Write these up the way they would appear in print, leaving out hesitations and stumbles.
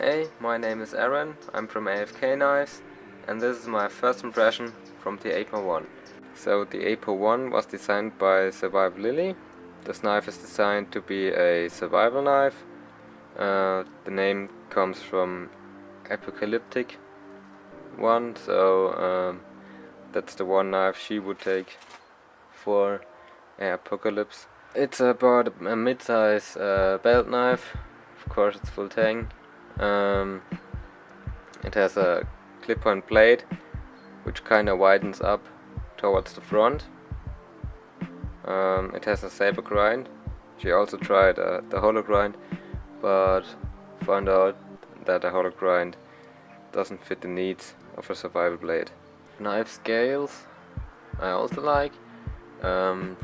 Hey, my name is Aaron, I'm from AFK Knives, and this is my first impression from the Apo-1. So the Apo-1 was designed by Survival Lily. This knife is designed to be a survival knife. The name comes from apocalyptic one, so that's the one knife she would take for an apocalypse. It's about a mid-size belt knife. Of course, it's full tang. It has a clip-on blade which kinda widens up towards the front. It has a saber grind. She also tried the hollow grind, but found out that the hollow grind doesn't fit the needs of a survival blade. Knife scales I also like.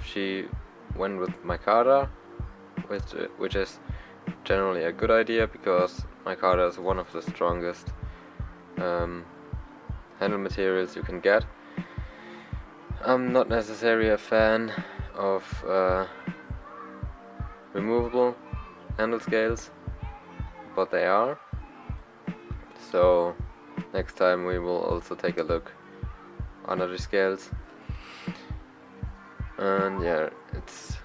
She went with micarta, which is generally a good idea because micarta is one of the strongest handle materials you can get. I'm not necessarily a fan of removable handle scales, but they are. So next time we will also take a look on other scales. And yeah, it's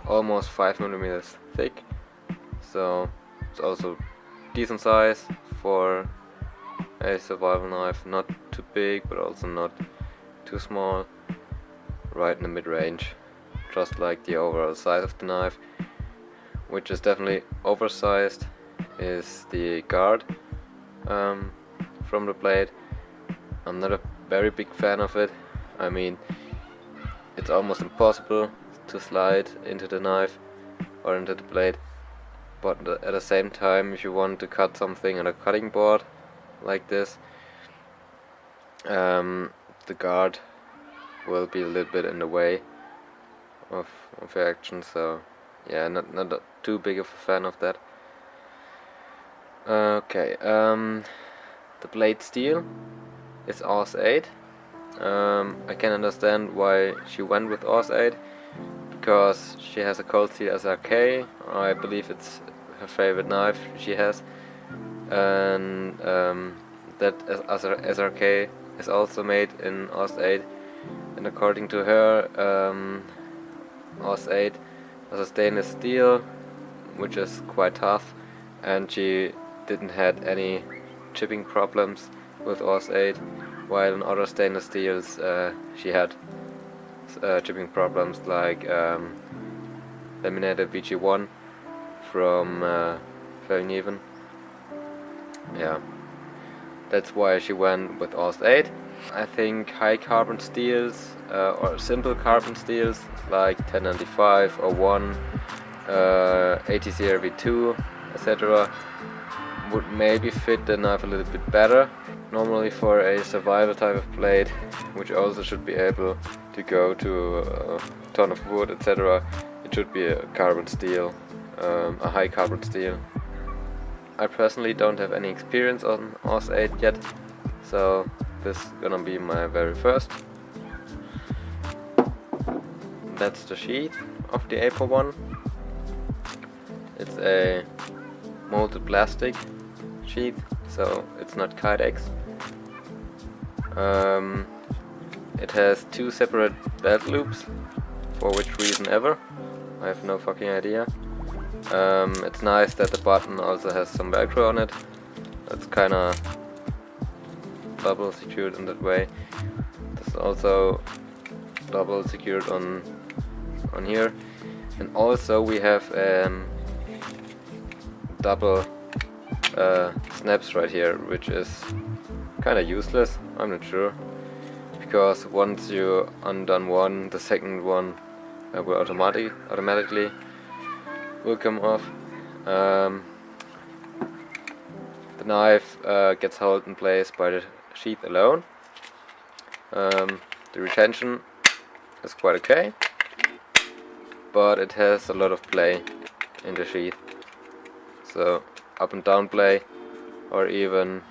almost 5mm thick, so it's also decent size for a survival knife. Not too big, but also not too small. Right in the mid-range, just like the overall size of the knife, which is definitely oversized, is the guard from the blade. I'm not a very big fan of it. I mean, it's almost impossible to slide into the knife or into the blade, but at the same time, if you want to cut something on a cutting board like this, the guard will be a little bit in the way of your action. So yeah, not too big of a fan of that. Okay, the blade steel is Aus 8. I can understand why she went with Aus 8, because she has a cold steel SRK. I believe it's her favorite knife she has, and that SRK is also made in Aus 8, and according to her, Aus 8 was a stainless steel, which is quite tough, and she didn't had any chipping problems with Aus 8, while in other stainless steels she had chipping problems, like laminated VG1 from Felneven. Yeah, that's why she went with Aus 8. I think high carbon steels or simple carbon steels like 1095 or 1, ATCRV2, etc. would maybe fit the knife a little bit better. Normally for a survival type of blade, which also should be able to go to a ton of wood, etc., it should be a carbon steel, a high carbon steel. I personally don't have any experience on Aus 8 yet, so this is gonna be my very first. That's the sheath of the Apo-1. It's a molded plastic sheath, so it's not Kydex. It has 2 separate belt loops, for which reason ever, I have no fucking idea. It's nice that the button also has some velcro on it. It's kinda double secured in that way. This is also double secured on here, and also we have double snaps right here, which is kinda useless. I'm not sure, because once you undone one, the second one will automatically will come off. The knife gets held in place by the sheath alone. The retention is quite okay, but it has a lot of play in the sheath. So up and down play, or even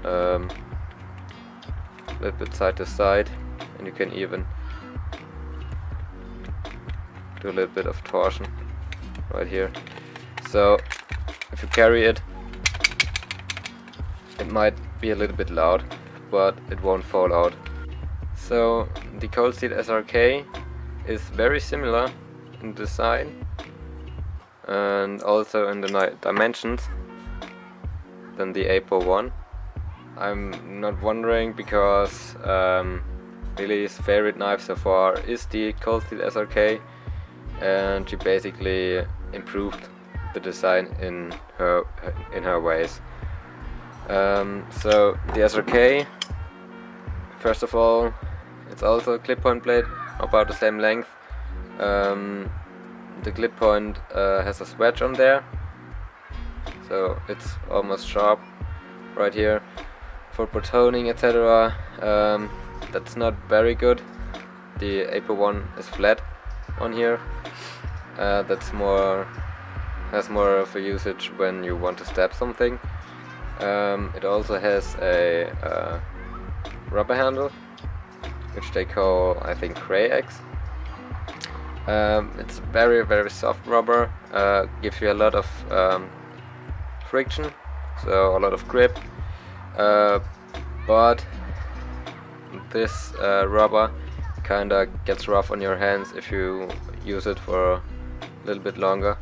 a little bit side to side, and you can even do a little bit of torsion right here. So if you carry it, it might be a little bit loud, but it won't fall out. So the Cold Steel SRK is very similar in design and also in the dimensions than the Apo-1. I'm not wondering because Lily's favorite knife so far is the Cold Steel SRK, and she basically improved the design in her ways. So the SRK, first of all, it's also a clip point blade about the same length. The clip point has a swedge on there, so it's almost sharp right here. For batoning, etc., that's not very good. The Apo-1 is flat on here. That's has more of a usage when you want to stab something. It also has a rubber handle, which they call, I think, Cray X. It's very, very soft rubber, gives you a lot of friction, so a lot of grip, but this rubber kinda gets rough on your hands if you use it for a little bit longer.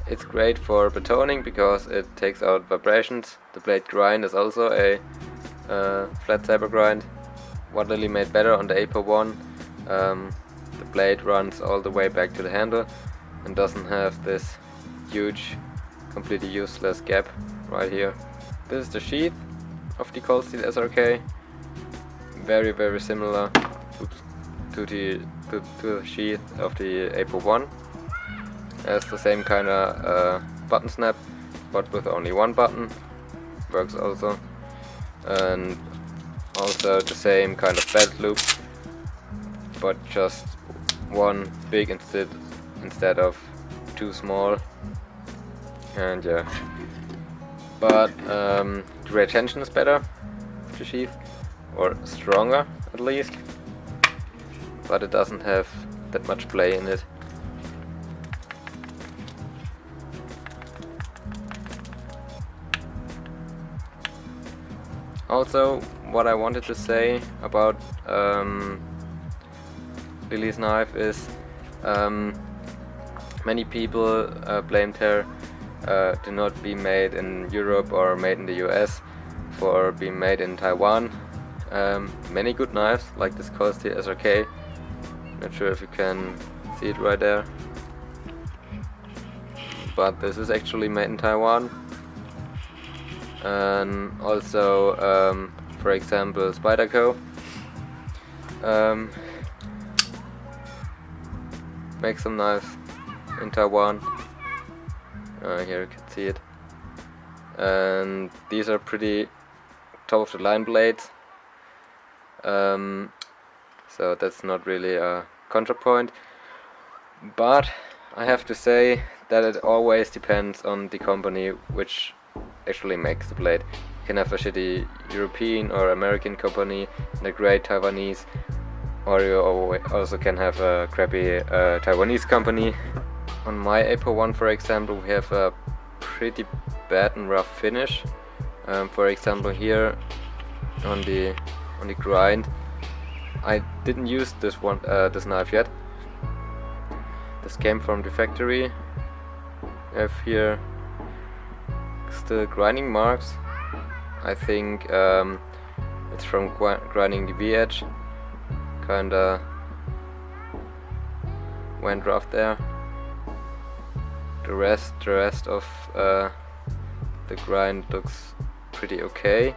It's great for batoning because it takes out vibrations. The blade grind is also a flat saber grind. What Lily made better on the Apo-1, the blade runs all the way back to the handle and doesn't have this huge, completely useless gap right here. This is the sheath of the Cold Steel SRK. Very, very similar to the sheath of the Apo-1. Has the same kind of button snap, but with only one button. Works also. And also the same kind of belt loop, but just one big instead of two small. And yeah, but the retention is better, the sheath, or stronger at least, but it doesn't have that much play in it. Also, what I wanted to say about Lily's knife is many people blamed her to not be made in Europe or made in the US for being made in Taiwan. Many good knives like this Cold Steel SRK, not sure if you can see it right there, but this is actually made in Taiwan. And also, for example, Spyderco makes some knives in Taiwan. Here you can see it, and these are pretty top of the line blades, so that's not really a contrapoint, but I have to say that it always depends on the company which actually makes the blade. You can have a shitty European or American company and a great Taiwanese, or you also can have a crappy Taiwanese company. On my Apo-1, for example, we have a pretty bad and rough finish. For example, here on the grind, I didn't use this knife yet. This came from the factory. We have here still grinding marks. I think it's from grinding the V-edge. Kinda went rough there. The rest of the grind looks pretty okay.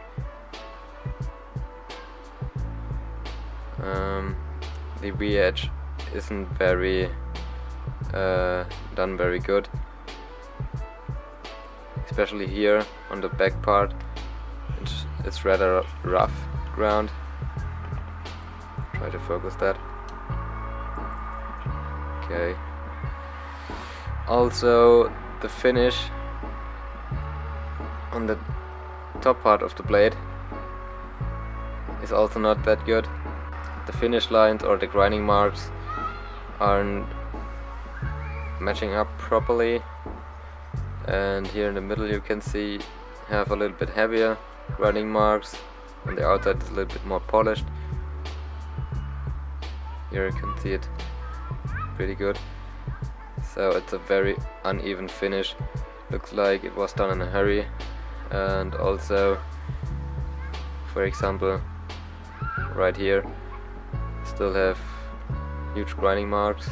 The V-edge isn't very done very good, especially here on the back part. It's rather rough ground. Try to focus that. Okay. Also, the finish on the top part of the blade is also not that good. The finish lines or the grinding marks aren't matching up properly. and here in the middle you can see have a little bit heavier grinding marks, and the outside is a little bit more polished. Here you can see it pretty good. So it's a very uneven finish. Looks like it was done in a hurry, and also, for example, right here still have huge grinding marks,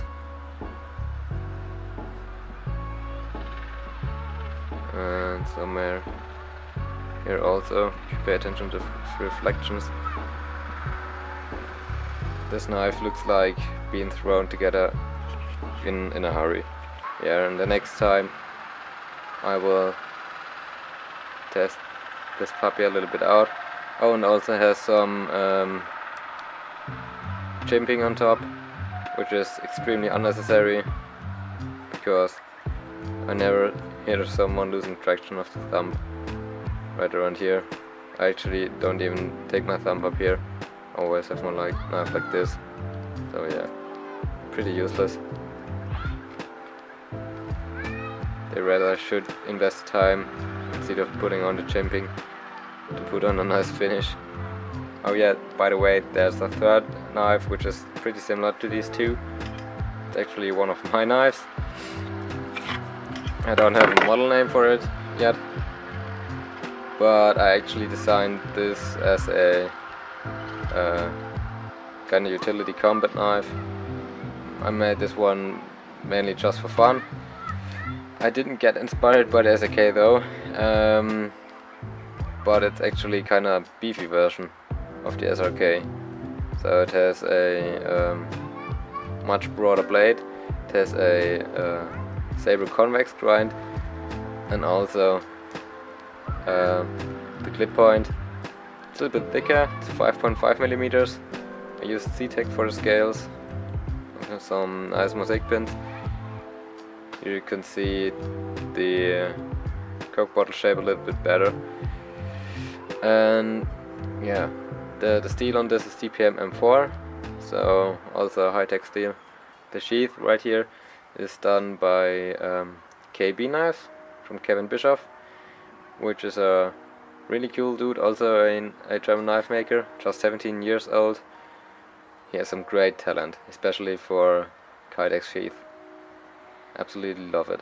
and somewhere here also, if you pay attention to reflections. This knife looks like being thrown together in a hurry. Yeah, and the next time I will test this puppy a little bit out. Oh, and also has some chimping on top, which is extremely unnecessary, because I never hear someone losing traction of the thumb right around here. I actually don't even take my thumb up here. I always have my knife like this. So yeah, pretty useless. They rather should invest time instead of putting on the chimping to put on a nice finish. Oh yeah, by the way, there's a third knife which is pretty similar to these two. It's actually one of my knives. I don't have a model name for it yet, but I actually designed this as a kind of utility combat knife. I made this one mainly just for fun. I didn't get inspired by the SRK though, but it's actually kind of beefy version of the SRK. So it has a much broader blade, it has a saber convex grind, and also the clip point. It's a little bit thicker, it's 5.5 millimeters. I used C-Tech for the scales. I have some nice mosaic pins. Here you can see the Coke bottle shape a little bit better. And yeah, the steel on this is TPM M4, so also high-tech steel. The sheath right here is done by KB Knives from Kevin Bischoff, which is a really cool dude, also a German knife maker, just 17 years old. He has some great talent, especially for Kydex sheath. Absolutely love it.